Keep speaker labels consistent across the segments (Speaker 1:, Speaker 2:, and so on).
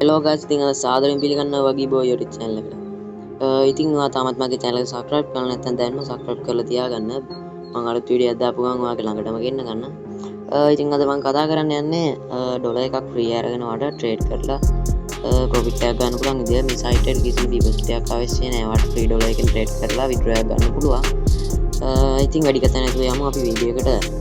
Speaker 1: Hello guys, ඉතින් අද සාදරයෙන් පිළිගන්නවා වගේ බෝ YouTube channel එකට. ඉතින් ඔයා තාමත් මගේ channel එක subscribe කරලා නැත්නම් දැන්ම subscribe කරලා තියාගන්න. මම අලුත් වීඩියෝ එකක් දාපු ගමන් ඔයාගේ ළඟටම ගෙන්න ගන්න. ඉතින් අද මම කතා කරන්න යන්නේ ඩොලර් එකක් free අරගෙන ඔයාලට trade කරලා profit එකක් ගන්න පුළුවන් විදිය. මේ site එකට කිසි deposit එකක් අවශ්‍ය නැහැ. ඔයාලට free ඩොලර් එකෙන් trade කරලා withdraw එකක් ගන්න පුළුවන්. ඉතින් වැඩි කතා නැතුව යමු අපි වීඩියෝ එකට.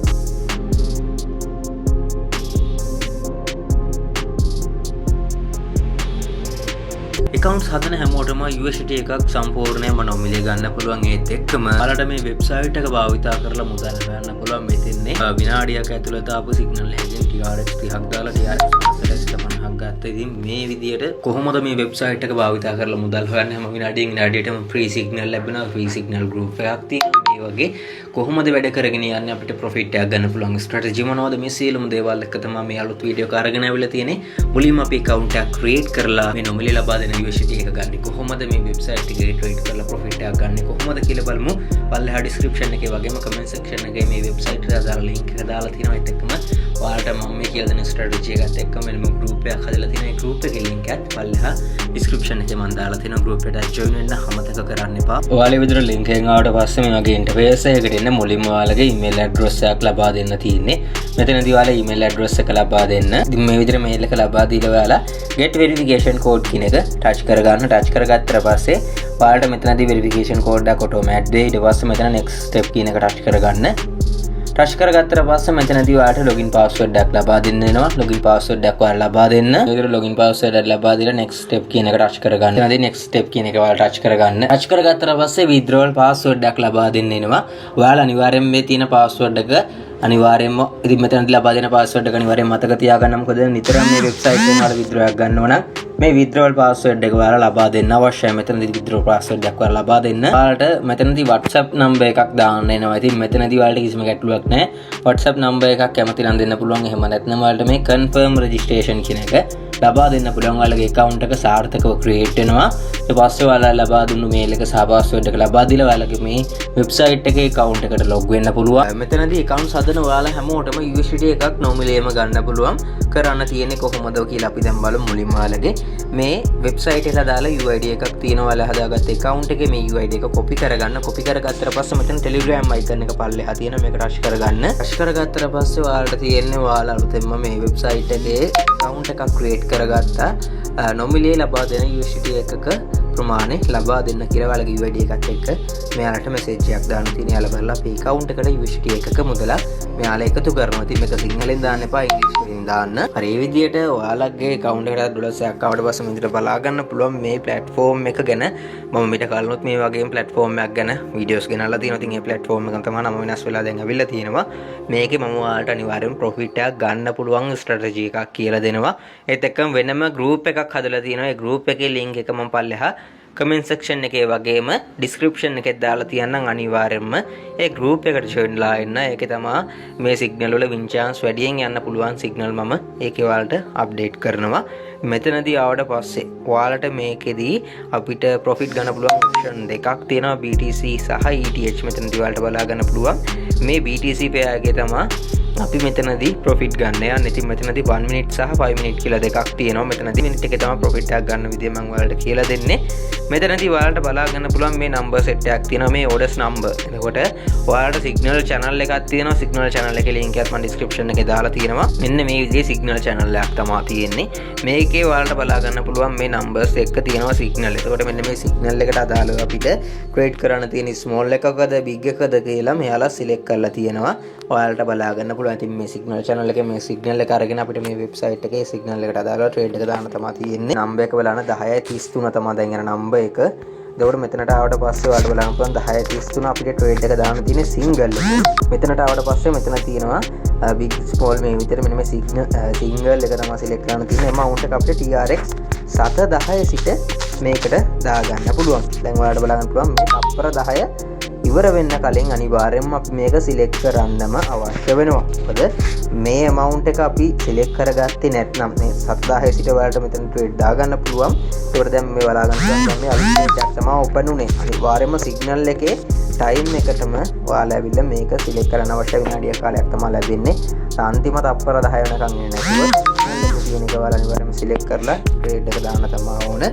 Speaker 2: accounts හදන හැමෝටම USDT එකක් සම්පූර්ණයෙන්ම නොමිලේ ගන්න පුළුවන්. ඒත් එක්කම ඔයාලට මේ වෙබ්සයිට් එක භාවිතා කරලා මුදල් හොයන්න පුළුවන්. මෙතෙන්නේ විනාඩියක් ඇතුළත ආපු සිග්නල් එකකින් TRX 30ක් දාලා TRX 50ක් ගත්තා. ඉතින් මේ විදියට කොහොමද මේ වෙබ්සයිට් එක භාවිතා කරලා මුදල් හොයන්නේ? හැම විනාඩියෙන් විනාඩියටම free signal ලැබෙනවා. free signal group එකක් තියෙනවා. මේ වගේ කොහොමද වැඩ කරගෙන යන්නේ අපිට profit එකක් ගන්න පුළුවන් strategy මොනවද? මේ සියලුම දේවල් එක්ක තමයි මේ අලුත් වීඩියෝ එක අරගෙන ආවිලා තියෙන්නේ. මුලින්ම අපි account එකක් create කරලා මේ නොමිලේ ලබා දෙන USDT එක ගන්න කොහොමද, මේ වෙබ්සයිට් එකේ ට්‍රේඩ් කරලා ප්‍රොෆිට් එකක් ගන්න කොහොමද කියලා බලමු. පල්ලෙහා description එකේ වගේම comment section එකේ මේ වෙබ්සයිට් එකට දාලා link එක දාලා තියෙනවා. ඒත් එක්කම ඔයාලට මම මේ කියලා දෙන strategy එකත් එක්කම මෙන්න group එකක් හදලා තියෙනවා. ඒ group එකේ link එකත් පල්ලෙහා description එකේ මම දාලා තියෙනවා. group එකට join වෙන්න අමතක කරන්න එපා. ඔයාලා විතර link එකෙන් ආවට පස්සේ මේ වගේ interface එකකට එන්න මුලින්ම ඔයාලගේ email address එකක් ලබා දෙන්න තියෙන්නේ. මෙතනදී ඔයාලා email address එක ලබා දෙන්න. ඉතින් මේ විදිහට mail එක ලබා දීලා ඔයාලා get verification code කියන එක touch කරගන්න. touch කරගත්තට පස්සේ ඔයාලට මෙතනදී verification code එක automatic දෙයි. ඊට පස්සේ මෙතන next step කියන එක touch කරගන්න. touch කරගත්තට පස්සේ මෙතනදී ඔයාලට login password එකක් ලබා දෙන්න වෙනවා. login password එකක් ඔයාලා ලබා දෙන්න. ඒ විදිහට login password එකක් ලබා දීලා next step කියන එක touch කරගන්න. එතනදී next step කියන එක ඔයාලා touch කරගන්න. touch කරගත්තට පස්සේ withdrawal password එකක් ලබා දෙන්න වෙනවා. ඔයාලා අනිවාර්යයෙන් මේ තියෙන password එක අනිවාර්යයෙන්ම ඉතින් මෙතනදී ලබා දෙන password එක අනිවාර්යයෙන් මතක තියාගන්න. මොකද නිතරම මේ වෙබ්සයිට් එකෙන් ඔයාලා withdraw එකක් ගන්නව නම් මේ withdrawal password එක ඔයාලා ලබා දෙන්න අවශ්‍යයි. මෙතනදී withdrawal password එකක් ඔයාලා ලබා දෙන්න. ඔයාලට මෙතනදී WhatsApp number එකක් දාන්න එනවා. ඉතින් මෙතනදී ඔයාලට කිසිම ගැටලුවක් නැහැ. WhatsApp number එකක් කැමති නම් දෙන්න පුළුවන්. එහෙම නැත්නම් ඔයාලට මේ confirm registration කියන එක ලබා දෙන්න පුළුවන්. ඔයාලගේ account එක සාර්ථකව create වෙනවා. ඊට පස්සේ ඔයාලා ලබා දුන්නු mail එක සහ password එක ලබා දීලා ඔයාලගේ මේ website එකේ account එකට log වෙන්න පුළුවන්. මෙතනදී accounts හදන ඔයාලා හැමෝටම USDT එකක් නොමිලේම ගන්න පුළුවන්. කරන්න තියෙන්නේ කොහොමද කියලා අපි දැන් බලමු. මුලින්ම ඔයාලගේ මේ වෙබ්සයිට් එකට දාලා UID එකක් තියෙනවා. ඔයාලා හදාගත්ත account එකේ මේ UID එක copy කරගන්න. copy කරගත්තට පස්සේ මෙතන Telegram icon එක පල්ලෙහා තියෙන මේක touch කරගන්න. touch කරගත්තට පස්සේ ඔයාලට තියෙන්නේ ඔයාලා අලුතෙන්ම මේ වෙබ්සයිට් එකේ account එකක් create කරගත්තා. නොමිලේ ලබා දෙන USDT එකක ප්‍රමාණය ලබා දෙන්න කියලා ඔයාලගේ UID එකත් එක්ක මෙයාලට message එකක් දාන්න තියෙන. යාලා බලලා අපේ account එකට USDT එකක මුදල මෙයාලා එකතු කරනවා. ඉතින් මේක සිංහලෙන් දාන්න එපා, ඉංග්‍රීසියෙන් දාන්න. හරි මේ විදියට ඔයාලගේ account එකට ඩොලර්ස් එකක් ආවට පස්සේ මෙතන බලා ගන්න පුළුවන් මේ platform එක ගැන. මම මීට කලිනුත් මේ වගේම platform එකක් ගැන videos ගෙනල්ලා තියෙනවා. ඉතින් මේ platform එක තමයි නම වෙනස් වෙලා දැන් අවිල්ලා තියෙනවා. මේකේ මම ඔයාලට අනිවාර්යෙන් profit එකක් ගන්න පුළුවන් strategy එකක් කියලා දෙනවා. ඒත් එක්කම වෙනම group එකක් හදලා තියෙනවා. ඒ group එකේ link එක මම පල්ලෙහා comment section එකේ වගේම description එකේ දාලා තියන්නම්. අනිවාර්යයෙන්ම ඒ group එකට join ලා ඉන්න. ඒකේ තමයි මේ signal වල win chance වැඩියෙන් යන්න පුළුවන් signal මම ඒකේ ඔයාලට update කරනවා. මෙතනදී ආවට පස්සේ ඔයාලට මේකෙදී අපිට profit ගන්න පුළුවන් option දෙකක් තියෙනවා, BTC සහ ETH. මෙතනදී ඔයාලට බලා ගන්න පුළුවන් මේ BTC pair එකේ තමයි අපි මෙතනදී profit ගන්න යන්නේ. ඉතින් මෙතනදී 1 minute සහ 5 minute කියලා දෙකක් තියෙනවා. මෙතනදී minute එකේ තමයි profit එකක් ගන්න විදිය මම ඔයාලට කියලා දෙන්නේ. මෙතනදී ඔයාලට බලා ගන්න පුළුවන් මේ number set එකක් තියෙනවා, මේ orders number. එතකොට ඔයාලට signal channel එකක් තියෙනවා. signal channel එකේ link එකක් මම description එකේ දාලා තියෙනවා. මෙන්න මේ විදිහේ signal channel එකක් තමයි තියෙන්නේ. මේකේ ඔයාලට බලා ගන්න පුළුවන් මේ numbers එක තියෙනවා signal. එතකොට මෙන්න මේ signal එකට අදාළව අපිට trade කරන්න තියෙන small එකකද big එකකද කියලා මෙයාලා select කරලා තියෙනවා. ඔයාලට බලා ගන්න පුළුවන්. ඉතින් මේ signal channel එකේ මේ signal එක අරගෙන අපිට මේ website එකේ signal එකට අදාළව trade එක දාන්න තමයි තියෙන්නේ. number එක බලන්න 10:33 තමයි දැන් යන number එක. එතකොට මෙතනට ආවට පස්සේ ඔයාලට බලන්න පුළුවන් 10:33 අපිට trade එක දාන්න තියෙන්නේ single එක. මෙතනට ආවට පස්සේ මෙතන තියෙනවා big small මේ විතර මෙන්න මේ single එක තමයි select කරන්න තියෙන්නේ. amount එක අපිට TRX 710 සිට මේකට දාගන්න පුළුවන්. දැන් ඔයාලට බලන්න පුළුවන් මේ අපර 10 ඉවර වෙන්න කලින් අනිවාර්යයෙන්ම අපි මේක සිලෙක්ට් කරන්නම අවශ්‍ය වෙනවා. මොකද මේ amount එක අපි සිලෙක්ට් කරගත්තේ නැත්නම් මේ 7000 සිට ඔයාලට මෙතන trade දාගන්න පුළුවන්. ඒකට දැන් මේ බලා ගන්න පුළුවන් මේ අලුත් page එකක් තමයි open උනේ. අනිවාර්යයෙන්ම signal එකේ time එකටම ඔයාලා ඇවිල්ලා මේක සිලෙක්ට් කරන්න අවශ්‍ය විනාඩියක් කාලයක් තමයි ලැබෙන්නේ. අන්තිම තප්පර 10 වෙනකන් එන්නේ නැතුව තියෙන එක ඔයාලා අනිවාර්යයෙන්ම සිලෙක්ට් කරලා ට්‍රේඩ් එක දාන්න තමයි ඕන.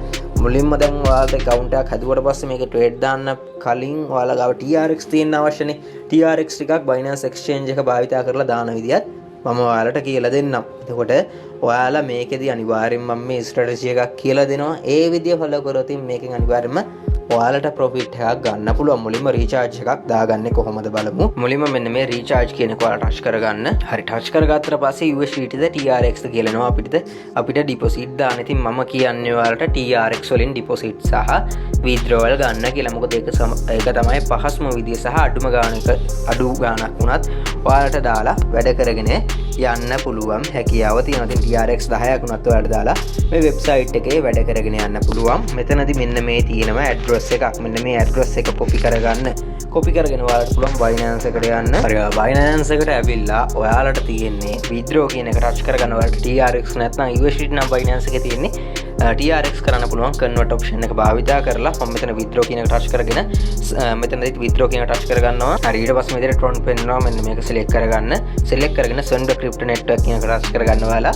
Speaker 2: මුලින්ම දැන් ඔයාලට account එකක් හදුවට පස්සේ මේක ට්‍රේඩ් දාන්න කලින් ඔයාලා ගාව TRX තියෙන්න අවශ්‍යනේ. TRX ටිකක් Binance Exchange එක භාවිතා කරලා දාන විදියත් මම ඔයාලට කියලා දෙන්නම්. එතකොට ඔයාලා මේකෙදි අනිවාර්යයෙන්ම මම මේ ස්ට්‍රැටජි එකක් කියලා දෙනවා. ඒ විදිය ෆලෝ කරොත් මේකෙන් අනිවාර්යයෙන්ම ඔයාලට ප්‍රොෆිට් එකක් ගන්න පුළුවන්. මුලින්ම රීචාර්ජ් එකක් දාගන්නේ කොහොමද බලමු. මුලින්ම මෙන්න මේ රීචාර්ජ් කියන එක ඔයාලා ටච් කරගන්න. හරි ටච් කරගත්තට පස්සේ USDT ද TRX ද කියලා එනවා අපිට ඩිපොසිට් දාන්න. ඉතින් මම කියන්නේ ඔයාලට TRX වලින් ඩිපොසිට් සහ withdrawal ගන්න කියලා. මොකද ඒක තමයි පහසුම විදිය සහ අඩුම ගාණක් වුණත් ඔයාලට දාලා වැඩ කරගෙන යන්න පුළුවන් හැකියාව තියෙනවා. ඉතින් TRX 10ක් වුණත් ඔයාලට දාලා මේ වෙබ්සයිට් එකේ වැඩ කරගෙන යන්න පුළුවන්. මෙතනදී මෙන්න මේ තියෙනවා ඇඩ්‍රස් එකක්. මෙන්න මේ ඇඩ්‍රස් එක කොපි කරගන්න. කොපි කරගෙන ඔයාලට පුළුවන් Binance එකට යන්න. හරි Binance එකට ඇවිල්ලා ඔයාලට තියෙන්නේ withdraw කියන එක ටච් කරගන්න. ඔයාලට TRX නැත්නම් USDT නම් Binance එකේ තියෙන්නේ TRX කරන්න පුළුවන් convert option එක භාවිතා කරලා මම මෙතන withdraw කියන එක ටච් කරගෙන මෙතනදී withdraw කියන එක ටච් කරගන්නවා. හරි ඊට පස්සේ මෙතන tron පෙන්නනවා. මෙන්න මේක select කරගන්න. select කරගෙන send crypto network කියන එක ටච් කරගන්න ඔයාලා.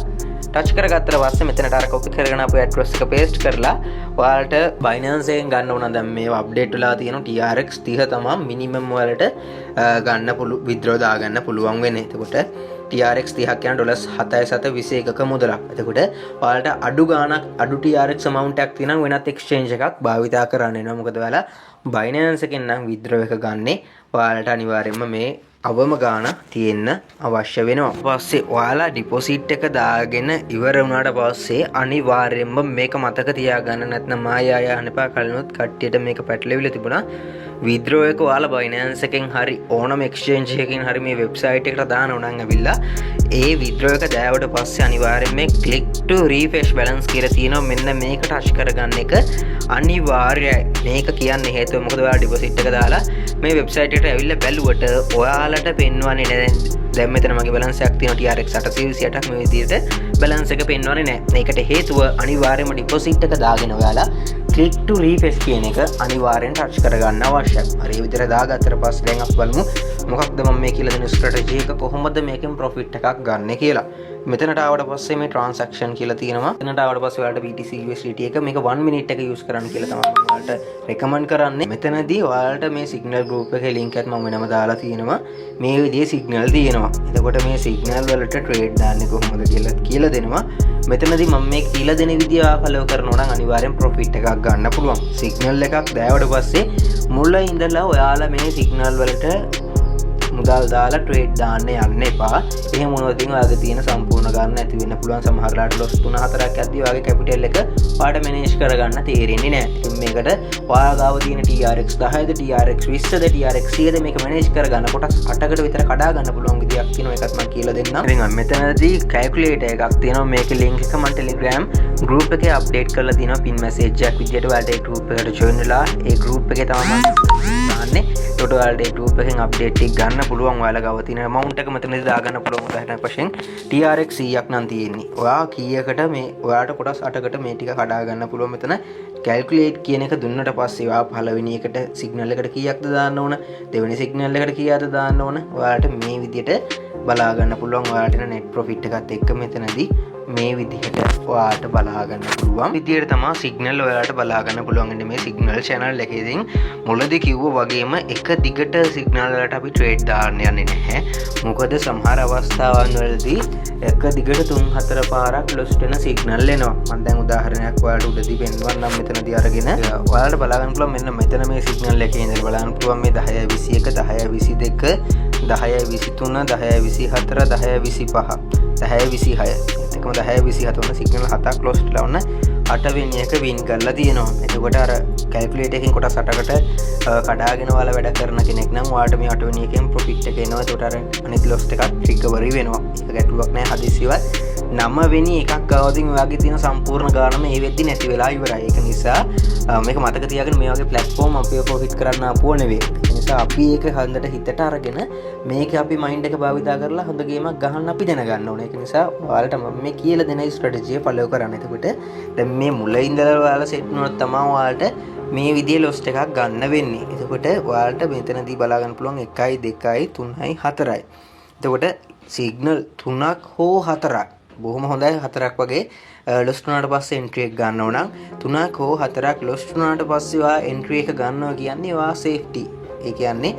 Speaker 2: ටච් කරගත්තට පස්සේ මෙතනට අර කොපි කරගෙන අපේ ඇඩ්‍රස් එක පේස්ට් කරලා ඔයාලට Binance එකෙන් ගන්න ඕන දැන් මේවා අප්ඩේට් වෙලා තියෙනවා TRX 30 තමයි මිනිමම් ඔයාලට ගන්න පුළුවන් withdraw දාගන්න පුළුවන් වෙන්නේ. එතකොට TRX 30ක් කියන $7.21ක මුදලක්. එතකොට ඔයාලට අඩු TRX amount එකක් තියෙනම් වෙනත් exchange එකක් භාවිතා කරන්න වෙනවා. මොකද ඔයාලා Binance එකෙන් නම් withdraw එක ගන්නේ ඔයාලට අනිවාර්යයෙන්ම මේ අවම ගාන තියෙන්න අවශ්‍ය වෙනවා. පස්සේ ඔයාලා ඩිපොසිට් එක දාගෙන ඉවර වුණාට පස්සේ අනිවාර්යයෙන්ම මේක මතක තියාගන්න. නැත්නම් මායා යන්න එපා. කලිනුත් කට්ටියට මේක පැටලෙවිලා තිබුණා. withdraw එක ඔයාලා Binance එකෙන් හරි ඕනම exchange එකකින් හරි මේ website එකට දාන්න උනන් ඇවිල්ලා ඒ withdraw එක දෑවට පස්සේ අනිවාර්යයෙන් මේ click to refresh balance කියලා තියෙනවා. මෙන්න මේක touch කරගන්න එක අනිවාර්යයි. මේක කියන්නේ හේතුව මොකද ඔයාලා deposit එක දාලා මේ website එකට ඇවිල්ලා බැලුවට ඔයාලට පෙන්වන්නේ නැහැ. දැන් මෙතන මගේ balance එකක් තියෙනවා TRX 828ක් මේ විදිහට balance එක පෙන්වන්නේ නැහැ. මේකට හේතුව අනිවාර්යයෙන්ම deposit එක දාගෙන ඔයාලා click to refresh කියන එක අනිවාර්යෙන් touch කරගන්න අවශ්‍යයි. හරි ඒ විදිහට දාගත්තට පස්සේ දැන් අපි බලමු මොකක්ද මම මේ කියලා දෙන ස්ට්‍රැටජි එක කොහොමද මේකෙන් ප්‍රොෆිට් එකක් ගන්න කියලා. මෙතනට ආවට පස්සේ මේ transaction කියලා තියෙනවා. මෙතනට ආවට පස්සේ ඔයාලට BTC USDT එක මේක 1 minute එක use කරන්න කියලා තමයි මම ඔයාලට recommend කරන්නේ. මෙතනදී ඔයාලට මේ signal group එකේ link එකත් මම වෙනම දාලා තියෙනවා. මේ විදිහේ signal තියෙනවා. එතකොට මේ signal වලට trade දාන්නේ කොහොමද කියලා දෙනවා. මෙතනදී මම මේ කියලා දෙන විදිය follow කරනවා නම් අනිවාර්යෙන් profit එකක් ගන්න පුළුවන්. signal එකක් දැවට පස්සේ මුල ඉඳලා ඔයාලා මේ signal වලට මුදල් දාලා ට්‍රේඩ් දාන්න යන්න එපා. එහෙම වුණොත් ඉතින් ඔයාගේ තියෙන සම්පූර්ණ ගන්න නැති වෙන්න පුළුවන්. සමහරලාට loss 3-4ක් යද්දී ඔයාගේ කැපිටල් එක ඔයාලට මැනේජ් කරගන්න තේරෙන්නේ නැහැ. ඉතින් මේකට ඔයා ගාව තියෙන TRX 10ද TRX 20ද TRX 100ද මේක මැනේජ් කරගන්න කොටස් 8කට විතර කඩා ගන්න පුළුවන් විදියක් තියෙනවා. ඒකත් මම කියලා දෙන්නම්. ඉතින් මෙතනදී calculator එකක් තියෙනවා. මේකේ link එක මම Telegram group එකේ update කරලා තියෙනවා. pin message එකක් විදියට ඔයාලට ඒ group එකට join වෙලා ඒ group එකේ තමයි මම දාන්නේ. ඒකට ඔයාලට ඒ group එකෙන් update එක ගන්න පුළුවන්. ඔයාලා ගාව තියෙන amount එක මෙතනදී දාගන්න පුළුවන්. උදාහරණයක් වශයෙන් TRX 100ක් නම් තියෙන්නේ. ඔයා කීයකට මේ ඔයාට කොටස් 8කට මේ ටික කඩා ගන්න පුළුවන්. මෙතන calculate කියන එක දුන්නට පස්සේ ඔයා පළවෙනි එකට signal එකට කීයක්ද දාන්න ඕන, දෙවෙනි signal එකට කීයක්ද දාන්න ඕන. ඔයාලට මේ විදිහට බලා ගන්න පුළුවන්. ඔයාලට එන net profit එකත් එක්ක මෙතනදී මේ විදිහට ඔයාලට බලා ගන්න පුළුවන්. විදිහට තමයි signal ඔයාලට බලා ගන්න පුළුවන්. ඉන්නේ මේ signal channel එකේදී මුලදී කිව්වා වගේම එක දිගට signal වලට අපි trade දාන්න යන්නේ නැහැ. මොකද සමහර අවස්ථාවන් වලදී එක දිගට 3-4 පාරක් loss වෙන signal එනවා. මම දැන් උදාහරණයක් ඔයාලට උඩදී පෙන්වන්නම්. මෙතනදී අරගෙන ඔයාලට බලා ගන්න පුළුවන්. මෙන්න මෙතන මේ signal එකේ ඉඳලා බලන්න පුළුවන් මේ 10:21 10:22 10:23 10:24 10:25 10:26 එකම 10:27 වන සිග්නල් 7ක් ක්ලෝස් වෙලා වුණ 8 වෙනි එක වින් කරලා තියෙනවා. එතකොට අර කැල්කියුලේටර් එකකින් කොටස් 8කට කඩාගෙන ඔයාලා වැඩ කරන කෙනෙක් නම් ඔයාලට මේ 8 වෙනි එකෙන් ප්‍රොෆිට් එක එනවා. එතකොට අර අනිත් ලොස් එකක් රිකවරි වෙනවා. ඒක ගැටලුවක් නෑ. හදිසියවත් 9 වෙනි එකක් ගාවදින් ඔයාගේ තියෙන සම්පූර්ණ ගානම ඒ වෙද්දි නැති වෙලා ඉවරයි. ඒක නිසා මේක මතක තියාගෙන මේ වගේ ප්ලැට්ෆෝම් අපිව ප්‍රොෆිට් කරන්න ආපුව නෙවෙයි. ඒ නිසා අපි ඒක හොඳට හිතට අරගෙන මේක අපි මයින්ඩ් එක භාවිතා කරලා හොඳ ගේමක් ගහන්න අපි දැනගන්න ඕනේ. ඒක නිසා ඔයාලට මම මේ කියලා දෙන ස්ට්‍රැටජිය ෆලෝ කරන්න. එතකොට දැන් මේ මුල ඉඳලා ඔයාලා සෙට් වුණොත් තමයි ඔයාලට මේ විදිහේ ලොස් එකක් ගන්න වෙන්නේ. එතකොට ඔයාලට මෙතනදී බලා ගන්න පුළුවන් 1 2 3 4යි. එතකොට සිග්නල් 3ක් හෝ 4ක් බොහොම හොඳයි 4ක් වගේ ලොස්ට් වුණාට පස්සේ එන්ට්‍රි එක ගන්නව නම් 3ක් හෝ 4ක් ලොස්ට් වුණාට පස්සේ ඔයා එන්ට්‍රි එක ගන්නවා කියන්නේ ඔයා සේෆ්ටි. ඒ කියන්නේ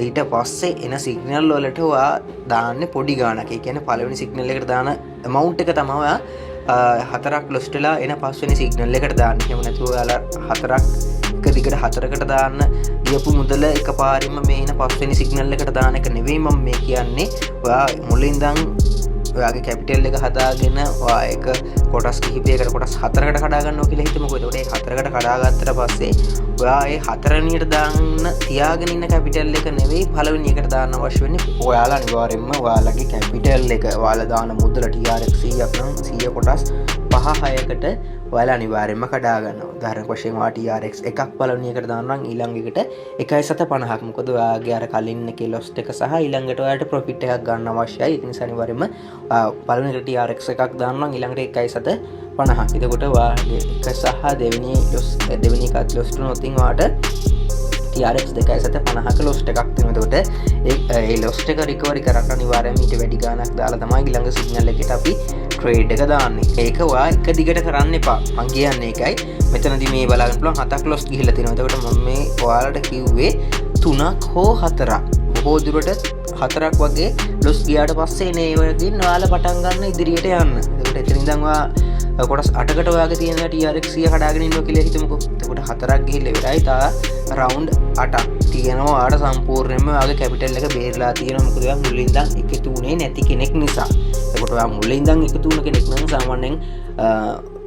Speaker 2: ඊට පස්සේ එන සිග්නල් වලට ඔයා දාන්නේ පොඩි ගාණක්. ඒ කියන්නේ පළවෙනි සිග්නල් එකට දාන amount එක තමයි ඔයා 4ක් ලොස්ට් වෙලා එන පස්වෙනි සිග්නල් එකට දාන්න. එහෙම නැතුව ඔයාලා 4ක් එක දිගට 4කට දාන්න ගියපු මුදල එකපාරින්ම මේ එන පස්වෙනි සිග්නල් එකට දාන එක නෙවෙයි මම මේ කියන්නේ. ඔයා මුලින් ඉඳන් ඔයාගේ කැපිටල් එක හදාගෙන ඔයා එක කොටස් කිහිපයකට කොටස් 4කට කඩා ගන්නවා කියලා හිතමුකෝ. එතකොට ඒ 4කට කඩා ගත්තට පස්සේ ඔයා ඒ 4 වෙනියට දාන්න තියාගෙන ඉන්න කැපිටල් එක නෙවෙයි පළවෙනි එකට දාන්න අවශ්‍ය වෙන්නේ. ඔයාලා අනිවාර්යයෙන්ම ඔයාලගේ කැපිටල් එක ඔයාලා දාන මුදල TRX 100ක් නම් 100 කොටස් 5-6කට ඔයාලා අනිවාර්යයෙන්ම කඩා ගන්නවා. උදාහරණයක් වශයෙන් ඔයා TRX එකක් පළවෙනි එකට දානවා නම් ඊළඟ එකට 1.50ක්. මොකද ඔයාගේ අර කලින් එකේ ලොස්ට් එක සහ ඊළඟට ඔයාලට ප්‍රොෆිට් එකක් ගන්න අවශ්‍යයි. ඒක නිසා අනිවාර්යයෙන්ම පළවෙනි එකට TRX එකක් දානවා නම් ඊළඟට 1.50. එතකොට ඔයාගේ එක සහ දෙවෙනි එකත් ලොස්ට් වුණොත් ඔයාට TRX 2.50ක ලොස්ට් එකක් තියෙනවා. එතකොට ඒ ලොස්ට් එක රිකවරි කරන්න අනිවාර්යයෙන්ම ඊට වැඩි ගාණක් දාලා තමයි ඊළඟ සිග්නල් එකට අපි ට්‍රේඩ් එක දාන්නේ. ඒක ඔයා එක දිගට කරන්න එපා. මම කියන්නේ ඒකයි. මෙතනදී මේ බලන්න පුළුවන් 7ක් ලොස්ට් ගිහිල්ලා තියෙනවා. එතකොට මම මේ ඔයාලට කිව්වේ 3ක් හෝ 4ක්. බොහෝ දුරට 4ක් වගේ ලොස් ගියාට පස්සේ නේ වලින් ඔයාලා පටන් ගන්න ඉදිරියට යන්න. එතකොට එතන ඉඳන් ඔයා කොටස් 8කට ඔයාගේ තියෙන TRX 100 කඩාගෙන ඉන්නවා කියලා හිතමුකෝ. එතකොට 4ක් ගිහිල්ලා ඉවරයි. තා රවුන්ඩ් 8ක් තියෙනවා. ඔයාට සම්පූර්ණයෙන්ම ඔයාගේ කැපිටල් එක බේරලා තියෙනවා. මොකද ඔයා මුලින් ඉඳන් එකතු වුණේ නැති කෙනෙක් නිසා. එතකොට ඔයා මුලින් ඉඳන් එකතු වුණ කෙනෙක් නම් සාමාන්‍යයෙන්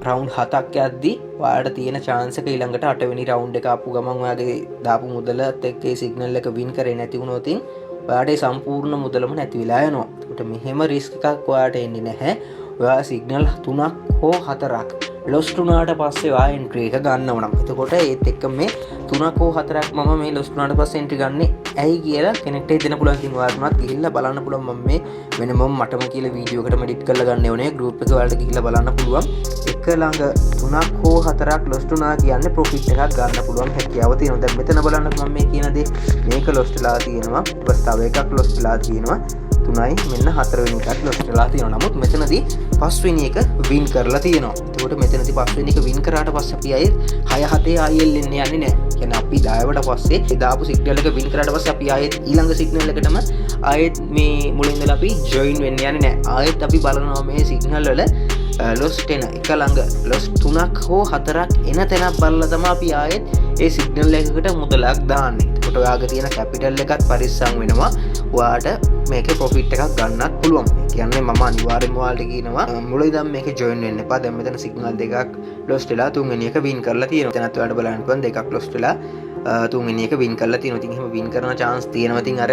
Speaker 2: රවුන්ඩ් 7ක් යද්දි ඔයාලට තියෙන chance එක ඊළඟට 8 වෙනි රවුන්ඩ් එක ආපු ගමන් ඔයාගේ දාපු මුදලත් එක්ක ඒ සිග්නල් එක වින් කරේ නැති වුණොත් ඔයාට ඒ සම්පූර්ණ මුදලම නැති වෙලා යනවා. ඒකට මෙහෙම රිස්ක් එකක් ඔයාට එන්නේ නැහැ. ඔයා සිග්නල් 3ක් හෝ 4ක් ලොස්ට් වුණාට පස්සේ ඔයා එන්ට්‍රි එක ගන්නව නම් එතකොට ඒත් එක්ක මේ 3ක් හෝ 4ක් මම මේ ලොස්ට් වුණාට පස්සේ එන්ට්‍රි ගන්නෙ ඇයි කියලා කෙනෙක්ට හිතෙන්න පුළුවන්. ඉතින් ඔයාලටත් ගිහිල්ලා බලන්න පුළුවන්. මම මේ වෙනම මටම කියලා වීඩියෝ එකකට එඩිට් කරලා ගන්න ඕනේ. ගෲප් එක ඔයාලට ගිහිල්ලා බලන්න පුළුවන්. එක ළඟ 3ක් හෝ 4ක් ලොස්ට් වුණා කියන්නේ ප්‍රොෆිට් එකක් ගන්න පුළුවන් හැකියාව තියෙනවා. දැන් මෙතන බලන්න මම මේ කියන දේ මේක ලොස්ට් වෙලා තියෙනවා. ඊපස් තව එකක් ලොස්ට් වෙලා තියෙනවා. 3යි මෙන්න 4 වෙනි එකක් ලොස්ට් වෙලා තියෙනවා. නමුත් මෙතනදී 5 වෙනි එක වින් කරලා තියෙනවා. එතකොට මෙතනදී 5 වෙනි එක වින් කරාට පස්සේ අපි ආයේ 6-7 ආයෙල් එන්නේ යන්නේ නැහැ. කියන්නේ අපි 10වට පස්සේ ඒ දාපු සිග්නල් එක වින් කරාට පස්සේ අපි ආයෙත් ඊළඟ සිග්නල් එකටම ආයෙත් මේ මුලින් ඉඳලා අපි ජොයින් වෙන්න යන්නේ නැහැ. ආයෙත් අපි බලනවා මේ සිග්නල් වල ලොස්ට් එන එක ළඟ ලොස්ට් 3ක් හෝ 4ක් එන තැනක් බලලා තමයි අපි ආයෙත් ඒ සිග්නල් එකකට මුදලක් දාන්නේ. එතකොට ඔයාගේ තියෙන කැපිටල් එකත් පරිස්සම් වෙනවා. ඔයාට මේකේ ප්‍රොෆිට් එකක් ගන්නත් පුළුවන්. ඒ කියන්නේ මම අනිවාර්යෙන්ම ඔයාලට කියනවා මුලින් ඉඳන් මේකේ ජොයින් වෙන්න එපා. දැන් මෙතන සිග්නල් දෙකක් ලොස්ට් වෙලා තුන්වෙනි එක වින් කරලා තියෙනවා. එතනත් ඔයාලට බලන්න පුළුවන් දෙකක් ලොස්ට් වෙලා තුන්වෙනි එක වින් කරලා තියෙනවා. ඉතින් එහෙම වින් කරන chance තියෙනවා. ඉතින් අර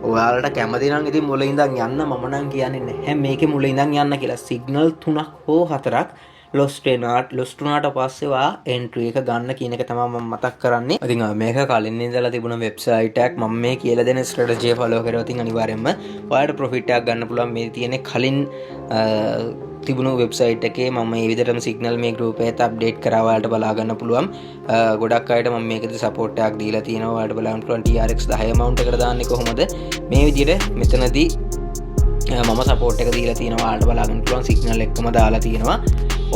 Speaker 2: ඔයාලට කැමති නම් ඉතින් මුලින් ඉඳන් යන්න. මම නම් කියන්නේ නැහැ මේකේ මුලින් ඉඳන් යන්න කියලා. සිග්නල් 3ක් හෝ 4ක් ලොස්ට් වුණාට පස්සේ ඔයා එන්ට්‍රි එක ගන්න කියන එක තමයි මම මතක් කරන්නේ. ඉතින් මේක කලින් ඉඳලා තිබුණ වෙබ්සයිට් එකක්. මම මේ කියලා දෙන ස්ට්‍රැටජිය ෆලෝ කරලා ඉතින් අනිවාර්යයෙන්ම ඔයාලට ප්‍රොෆිට් එකක් ගන්න පුළුවන්. මේ තියෙන්නේ කලින් තිබුණු වෙබ්සයිට් එකේ මම මේ විදිහටම සිග්නල් මේ ගෲප් එකත් අප්ඩේට් කරා ඔයාලට බලා ගන්න පුළුවන්. ගොඩක් අයට මම මේකදී සපෝට් එකක් දීලා තියෙනවා. ඔයාලට බලන්න පුළුවන් TRX 10 amount එකට දාන්නේ කොහොමද මේ විදිහට. මෙතනදී මම සපෝට් එක දීලා තියෙනවා. ඔයාලට බලා ගන්න පුළුවන් සිග්නල් එකම දාලා තියෙනවා.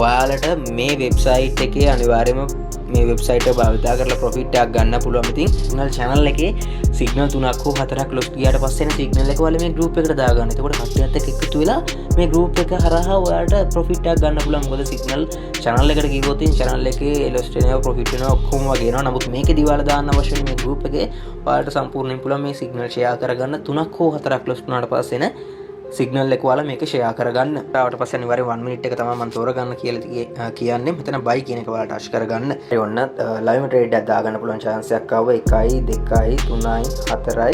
Speaker 2: ඔයාලට මේ වෙබ්සයිට් එකේ අනිවාර්යයෙන්ම මේ වෙබ්සයිට් එක භාවිත කරලා ප්‍රොෆිට් එකක් ගන්න පුළුවන්. ඉතින් සිග්නල් channel එකේ සිග්නල් 3ක් හෝ 4ක් ලොස්ට් ගියාට පස්සේ නේ සිග්නල් එක ඔයාලා මේ group එකට දාගන්න. එතකොට කට්ටියත් එක්ක එකතු වෙලා මේ group එක හරහා ඔයාලට ප්‍රොෆිට් එකක් ගන්න පුළුවන්. මොකද සිග්නල් channel එකට ගියොත් channel එකේ ලොස්ට් වෙනවා ප්‍රොෆිට් වෙනවා ඔක්කොම වගේ එනවා. නමුත් මේකේදී ඔයාලා දාන්න අවශ්‍ය වෙන මේ group එකේ ඔයාලට සම්පූර්ණයෙන් පුළුවන් මේ සිග්නල් share කරගන්න. 3ක් හෝ 4ක් ලොස්ට් වුණාට පස්සේ නේ සිග්නල් එක ඔයාලා මේක ෂෙයා කරගන්න. ඊට පස්සේ අනිවාර්යයෙන් 1 මිනිත් එක තමයි මම තෝරගන්න කියලා කියන්නේ. මෙතන buy කියන එක ඔයාලට ටච් කරගන්න. ඒ ඔන්න live trade එකක් දාගන්න පුළුවන් chance එකක් ආව 1යි 2යි 3යි 4යි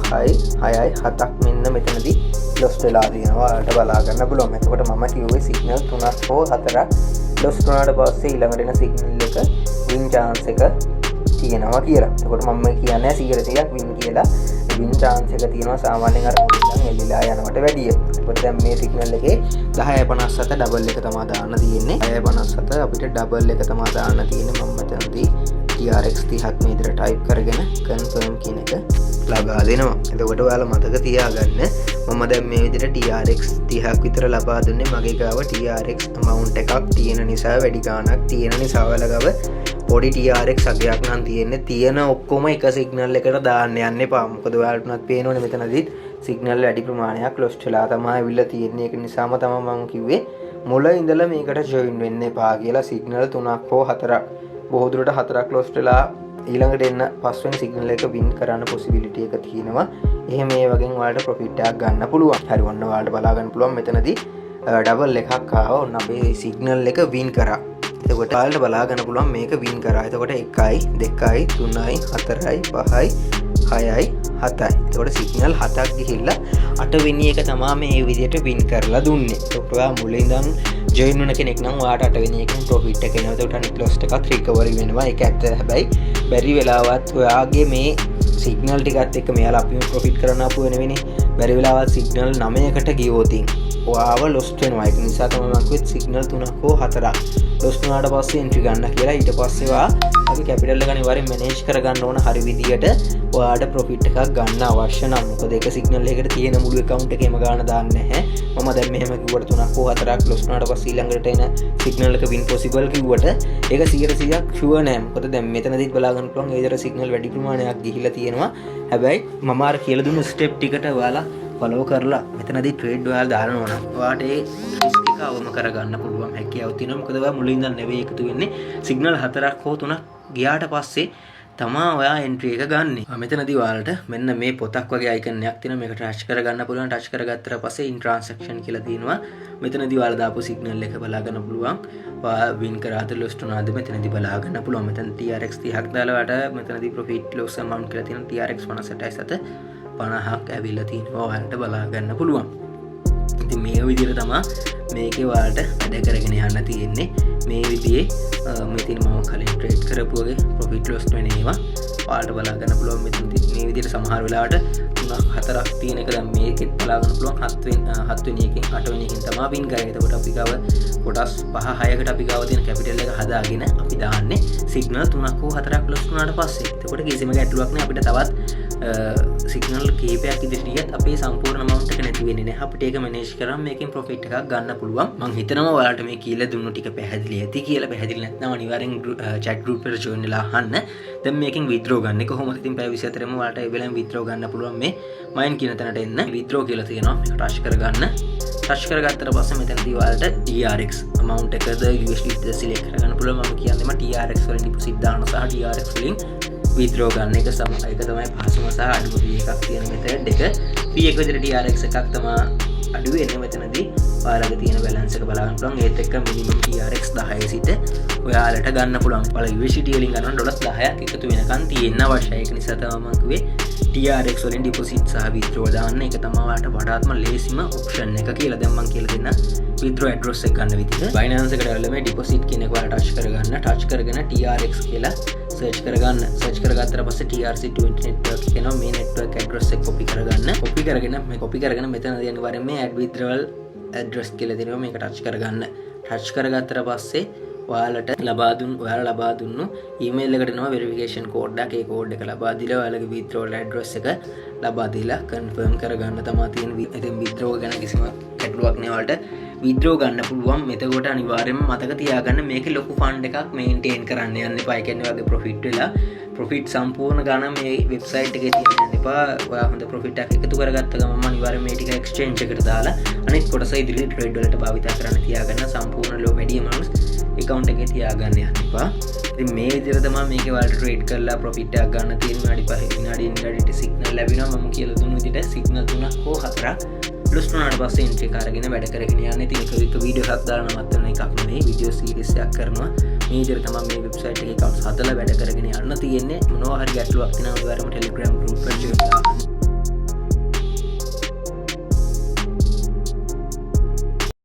Speaker 2: 5යි 6යි 7ක් මෙන්න මෙතනදී ලොස්ට් වෙලා තියෙනවා. ඔයාලට බලා ගන්න පුළුවන්. එතකොට මම කිව්වේ සිග්නල් 3ක් හෝ 4ක් ලොස්ට් වුණාට පස්සේ ඊළඟට එන සිග්නල් එක win chance එක තියෙනවා කියලා. එතකොට මම කියන්නේ 100%ක් win කියලා. win chance එක තියෙනවා සාමාන්‍යයෙන් අර එල්ලලා යනවට වැඩිය. ඒකට දැන් මේ සිග්නල් එකේ 10.57 ඩබල් එක තමයි දාන්න තියෙන්නේ. 10.57 අපිට ඩබල් එක තමයි දාන්න තියෙන්නේ. මම මෙතනදී TRX 30ක් මේ විදිහට ටයිප් කරගෙන confirm කියන එක ලබා දෙනවා. එතකොට ඔයාලා මතක තියාගන්න මම දැන් මේ විදිහට TRX 30ක් විතර ලබා දුන්නේ මගේ ගාව TRX amount එකක් තියෙන නිසා වැඩි ගාණක් තියෙන නිසා ඔයාලා ගාව පොඩි TRX අගයක් නම් තියෙන ඔක්කොම එක සිග්නල් එකට දාන්න යන්න එපා. මොකද ඔයාලට උනත් පේනවනේ මෙතනදිත් සිග්නල් වැඩි ප්‍රමාණයක් ලොස්ට් වෙලා තමයි අවිල්ලා තියෙන්නේ. ඒක නිසාම තමයි මම කිව්වේ මුල ඉඳලා මේකට ජොයින් වෙන්න එපා කියලා. සිග්නල් 3ක් හෝ 4ක් බොහෝ දුරට 4ක් ලොස්ට් වෙලා ඊළඟට එන්න පස්වෙනි සිග්නල් එක වින් කරන්න පොසිබිලිටි එක තියෙනවා. එහෙම මේ වගේ ඔයාලට ප්‍රොෆිට් එකක් ගන්න පුළුවන්. හරි ඔන්න ඔයාලට බලා ගන්න පුළුවන් මෙතනදී ඩබල් එකක් ආවා. ඔන්න අපේ සිග්නල් එක වින් කරා. එතකොට ඔයාලට බලා ගන්න පුළුවන් මේක වින් කරා. එතකොට 1යි 2යි 3යි 4යි 5යි 6යි 7යි. එතකොට සිග්නල් 7ක් ගිහිල්ලා 8 වෙනි එක තමයි මේ විදිහට වින් කරලා දුන්නේ. එතකොට ඔයා මුලින් ඉඳන් ජොයින් වෙන කෙනෙක් නම් ඔයාට 8 වෙනි එකෙන් ප්‍රොෆිට් එක එනවා. එතකොට අනිත් ලොස්ට් එකත් රිකවරි වෙනවා. ඒක ඇත්ත. හැබැයි බැරි වෙලාවත් ඔයාගේ මේ සිග්නල් ටිකත් එක්ක මෙයාලා අපිම ප්‍රොෆිට් කරන්න ආපු වෙනවෙනේ. බැරි වෙලාවත් සිග්නල් 9කට ගියොත් ඔයාව ලොස්ට් වෙනවා. ඒක නිසා තමයි මම කිව්වේ සිග්නල් 3ක් හෝ 4ක් ලොස්ට් වුණාට පස්සේ එන්ට්‍රි ගන්න කියලා. ඊට පස්සේ ඔයා අපි කැපිටල් එක අනිවාර්යෙන් මැනේජ් කරගන්න ඕන හරි විදියට ඔයාට ප්‍රොෆිට් එකක් ගන්න අවශ්‍ය නම්. මොකද ඒක සිග්නල් එකකට තියෙන මුළු account එකේම ගන්න දාන්න නැහැ. මම දැන් මෙහෙම කිව්වට 3ක් හෝ 4ක් ලොස්ට් වුණාට පස්සේ ඊළඟට එන සිග්නල් එක වින් පොසිබල් කිව්වට ඒක 100%ක් ෂුවර් නෑ. මොකද දැන් මෙතනදිත් බලා ගන්න පුළුවන් ඒ විතර සිග්නල් වැඩි ප්‍රමාණයක් ගිහිලා තියෙනවා. හැබැයි මම අර කියලා දුන්න ස්ටෙප් ටිකට ඔයාලා ෆලෝ කරලා මෙතනදී ට්‍රේඩ් ඔයාලා දානවා නම් ඔයාට ඒ රිස්ක් එක අවම කරගන්න පුළුවන් හැකියාව තියෙනවා. මොකද ඔයා මුලින් ඉඳන් නෙවෙයි එකතු වෙන්නේ. සිග්නල් 4ක් හෝ 3ක් ගියාට පස්සේ තමා ඔයා එන්ට්‍රි එක ගන්නෙ. මෙතනදී ඔයාලට මෙන්න මේ පොතක් වගේ අයිකන් එකක් තියෙනවා. මේක ටච් කරගන්න පුළුවන්. ටච් කරගත්තට පස්සේ ඉන් ට්‍රාන්සැක්ෂන් කියලා තියෙනවා. මෙතනදී ඔයාලා දාපු සිග්නල් එක බලා ගන්න පුළුවන්. ඔයා වින් කරාද ලොස්ට් වුණාද මෙතනදී බලා ගන්න පුළුවන්. මෙතන TRX 30ක් දාලා ඔයාලට මෙතනදී ප්‍රොෆිට් ලොස් amount කියලා තියෙනවා. TRX 58.7 50ක් ඇවිල්ලා තියෙනවා. ඔයාලට බලා ගන්න පුළුවන්. ඉතින් මේ විදිහට තමයි මේකේ ඔයාලට වැඩ කරගෙන යන්න තියෙන්නේ. මේ විදිහේ මෙතන මම කලින් ට්‍රේඩ් කරපු වගේ ප්‍රොෆිට් ලොස් වෙන ඒවා ඔයාලට බලා ගන්න පුළුවන්. මෙතන මේ විදිහට සමහර වෙලාවට 3ක් 4ක් තියෙන එක දැන් මේකෙත් බලා ගන්න පුළුවන්. 7 වෙනි එකෙන් 8 වෙනි එකෙන් තමයි වින් කරන්නේ. එතකොට අපි ගාව කොටස් 5-6කට අපි ගාව තියෙන කැපිටල් එක හදාගෙන අපි දාන්නේ සිග්නල් 3ක් හෝ 4ක් ලොස් වුණාට පස්සේ. එතකොට කිසිම ගැටලුවක් නෑ. අපිට තවත් සිග්නල් කීපයක් ඉදිරියට අපේ සම්පූර්ණ amount එක නැති වෙන්නේ නැහැ. අපිට ඒක මැනේජ් කරාම මේකෙන් ප්‍රොෆිට් එකක් ගන්න පුළුවන්. මම හිතනවා ඔයාලට මේ කියලා දුන්නු ටික පැහැදිලි ඇති කියලා. පැහැදිලි නැත්නම් අනිවාර්යෙන් chat group එකට join වෙලා අහන්න. දැන් මේකෙන් withdraw ගන්න කොහොමද? ඉතින් පැය 24ෙම ඔයාලට ඒ වෙලාවෙන් withdraw ගන්න පුළුවන්. මේ mine කියන තැනට එන්න withdraw කියලා තියෙනවා. මේක touch කරගන්න. touch කරගත්තට පස්සේ මෙතනදී ඔයාලට TRX amount එකද USD select කරගන්න පුළුවන්. මම කියන්නේ TRX වලින් deposit දාන්න සහ TRX වලින් withdraw ගන්න එක සමහර එක තමයි පහසුම සහ අඩුම fee එකක් තියෙන method එක. fee එක විතර TRX එකක් තමයි අඩු වෙන්නේ. මෙතනදී ඔයාලගේ තියෙන balance එක බලා ගන්න පුළුවන්. ඒත් එක්ක minimum TRX 10 සිට ඔයාලට ගන්න පුළුවන්. ඔයාලා USD වලින් ගන්න $10ක් එකතු වෙනකන් තියෙන්න අවශ්‍යයි. ඒක නිසා තමයි මම කිව්වේ TRX වලින් deposit සහ withdraw දාන්න. ඒක තමයි ඔයාලට වඩාත්ම ලේසිම option එක කියලා. දැන් මම කියලා දෙන්න withdraw address එක ගන්න විදිහ. Binance එකට ඇවිල්ලා මේ deposit කියන එක ඔයාලා touch කරගන්න. touch කරගෙන TRX කියලා search කරගන්න. search කරගත්තට පස්සේ TRC20 network කියනවා. මේ network address එක copy කරගන්න. copy කරගෙන මෙතනදී අනිවාර්යෙන් මේ add withdrawal address කියලා දෙනවා. මේක touch කරගන්න. touch කරගත්තට පස්සේ ඔයාලට ඔයාලා ලබා දුන්නු email එකට එනවා verification code එකක්. ඒ code එක ලබා දීලා ඔයාලගේ withdrawal address එක ලබා දීලා confirm කරගන්න තමයි තියෙන්නේ. ඉතින් withdraw ගැන කිසිම ගැටලුවක් නෑ. ඔයාලට withdraw ගන්න පුළුවන්. මෙතකොට අනිවාර්යයෙන්ම මතක තියාගන්න මේකේ ලොකු fund එකක් maintain කරන්න යන්න එපා. ඒ කියන්නේ ඔයාගේ profit වෙලා profit සම්පූර්ණ ගන්න මේ website එකේ තියෙන්න යන්න එපා. ඔයා හොඳ profit එකක් එකතු කරගත්ත ගමන් අනිවාර්යයෙන් මේ ටික exchange එකට දාලා අනිත් කොටස ඉදිරියට trade වලට භාවිත කරන්න තියාගන්න. සම්පූර්ණ ලෝ වැඩි amounts account එකේ තියාගන්න යන්න එපා. ඉතින් මේ විදිහට තමයි මේකේ ඔයාලට trade කරලා profit එකක් ගන්න තියෙන. විනාඩියට signal ලැබෙනවා. මම කියලා දුන්නු විදිහට signal 3ක් හෝ 4ක් ලොස්ට් වුණාට පස්සේ එන්ට්‍රි එක අරගෙන වැඩ කරගෙන යන්න. ඉතින් එක වීඩියෝ එකක් දාලා නවත්තන එකක් නෙමෙයි. වීඩියෝ සීරීස් එකක් කරනවා. මේ විදිහට තමයි මේ වෙබ්සයිට් එකේ accounts හදලා වැඩ කරගෙන යන්න තියෙන්නේ. මොනවා හරි ගැටලුවක් තියෙනවා ඔයාලම Telegram group එකට join වෙලා